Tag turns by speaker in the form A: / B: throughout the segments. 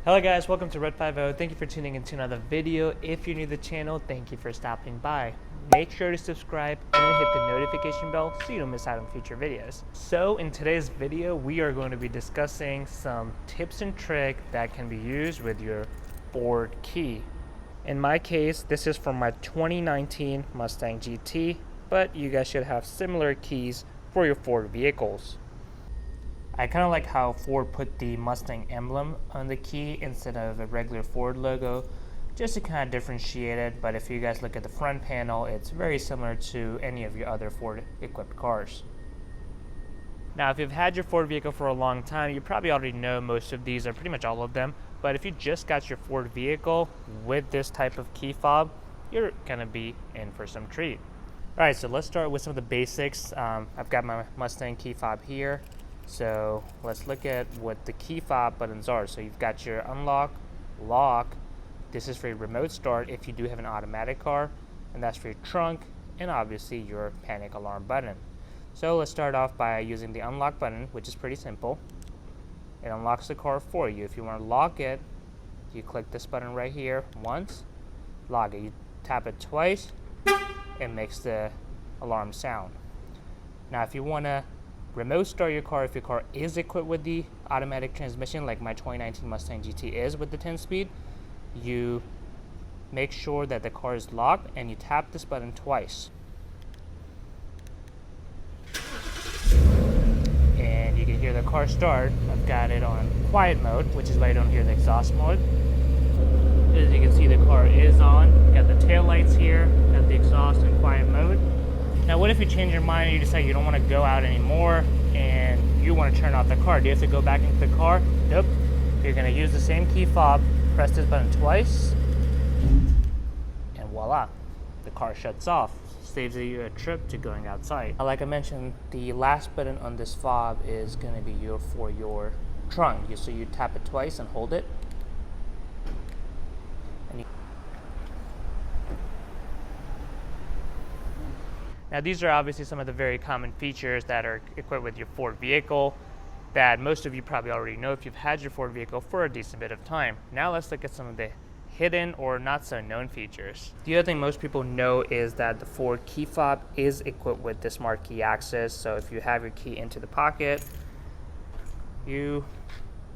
A: Hello guys, welcome to Red 50. Thank you for tuning into another video. If you're new to the channel, thank you for stopping by. Make sure to subscribe and hit the notification bell so you don't miss out on future videos. So in today's video, we are going to be discussing some tips and tricks that can be used with your Ford key. In my case, this is from my 2019 Mustang GT, but you guys should have similar keys for your Ford vehicles. I kind of like how Ford put the Mustang emblem on the key instead of a regular Ford logo, just to kind of differentiate it. But if you guys look at the front panel, it's very similar to any of your other Ford equipped cars. Now, if you've had your Ford vehicle for a long time, you probably already know most of these, or pretty much all of them. But if you just got your Ford vehicle with this type of key fob, you're gonna be in for some treat. All right, so let's start with some of the basics. I've got my Mustang key fob here. So let's look at what the key fob buttons are. So you've got your unlock, lock. This is for your remote start if you do have an automatic car, and that's for your trunk, and obviously your panic alarm button. So let's start off by using the unlock button, which is pretty simple. It unlocks the car for you. If you want to lock it, you click this button right here once, lock it. You tap it twice, it makes the alarm sound. Now if you want to remote start your car, if your car is equipped with the automatic transmission like my 2019 Mustang GT is with the 10-speed, you make sure that the car is locked and you tap this button twice. And you can hear the car start. I've got it on quiet mode, which is why you don't hear the exhaust mode. As you can see, the car is on. Got the tail lights here, got the exhaust in quiet mode. Now, what if you change your mind and you decide you don't want to go out anymore and you want to turn off the car? Do you have to go back into the car? Nope. You're going to use the same key fob, press this button twice, and voila, the car shuts off. Saves you a trip to going outside. Like I mentioned, the last button on this fob is going to be for your trunk. So you tap it twice and hold it. Now these are obviously some of the very common features that are equipped with your Ford vehicle that most of you probably already know if you've had your Ford vehicle for a decent bit of time. Now let's look at some of the hidden or not so known features. The other thing most people know is that the Ford key fob is equipped with the smart key access. So if you have your key into the pocket, you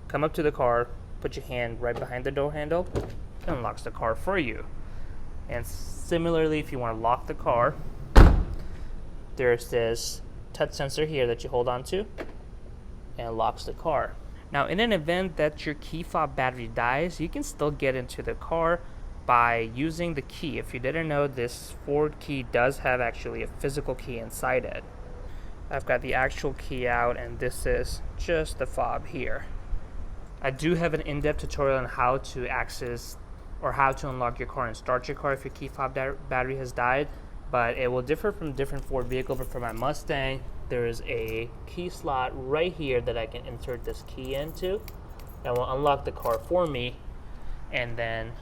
A: come up to the car, put your hand right behind the door handle, it unlocks the car for you. And similarly, if you want to lock the car, there's this touch sensor here that you hold on to and it locks the car. Now, in an event that your key fob battery dies, you can still get into the car by using the key. If you didn't know, this Ford key does have actually a physical key inside it. I've got the actual key out, and this is just the fob here. I do have an in-depth tutorial on how to access or how to unlock your car and start your car if your key fob battery has died. But it will differ from different Ford vehicles. But for my Mustang, there is a key slot right here that I can insert this key into. That will unlock the car for me. And then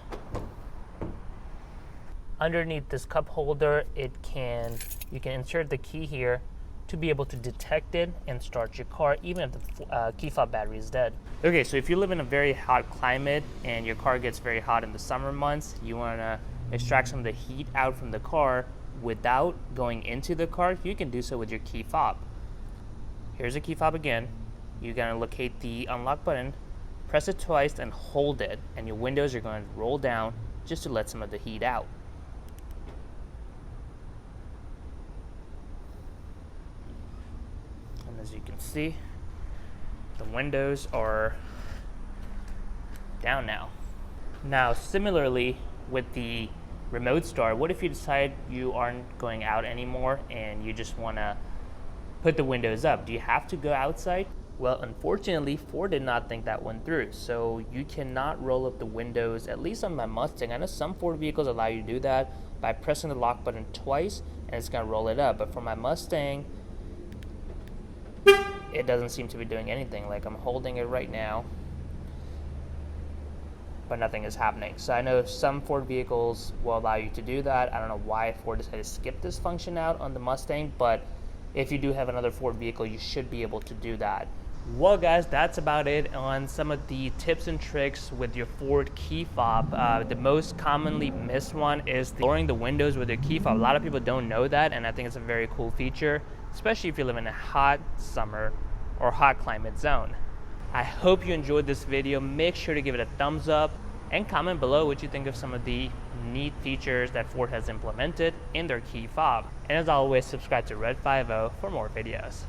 A: underneath this cup holder, you can insert the key here to be able to detect it and start your car, even if the key fob battery is dead. Okay, so if you live in a very hot climate and your car gets very hot in the summer months, you want to extract some of the heat out from the car without going into the car, you can do so with your key fob. Here's the key fob again. You're going to locate the unlock button, press it twice and hold it, and your windows are going to roll down just to let some of the heat out. And as you can see, the windows are down now. Now, similarly with the remote start, what if you decide you aren't going out anymore and you just want to put the windows up? Do you have to go outside? Well, unfortunately, Ford did not think that one through. So you cannot roll up the windows, at least on my Mustang. I know some Ford vehicles allow you to do that by pressing the lock button twice and it's going to roll it up. But for my Mustang, it doesn't seem to be doing anything. Like, I'm holding it right now, but nothing is happening. So I know some Ford vehicles will allow you to do that. I don't know why Ford decided to skip this function out on the Mustang, but if you do have another Ford vehicle, you should be able to do that Well guys, that's about it on some of the tips and tricks with your Ford key fob. The most commonly missed one is lowering the windows with your key fob. A lot of people don't know that, and I think it's a very cool feature, especially if you live in a hot summer or hot climate zone. I hope you enjoyed this video. Make sure to give it a thumbs up and comment below what you think of some of the neat features that Ford has implemented in their key fob. And as always, subscribe to Red 50 for more videos.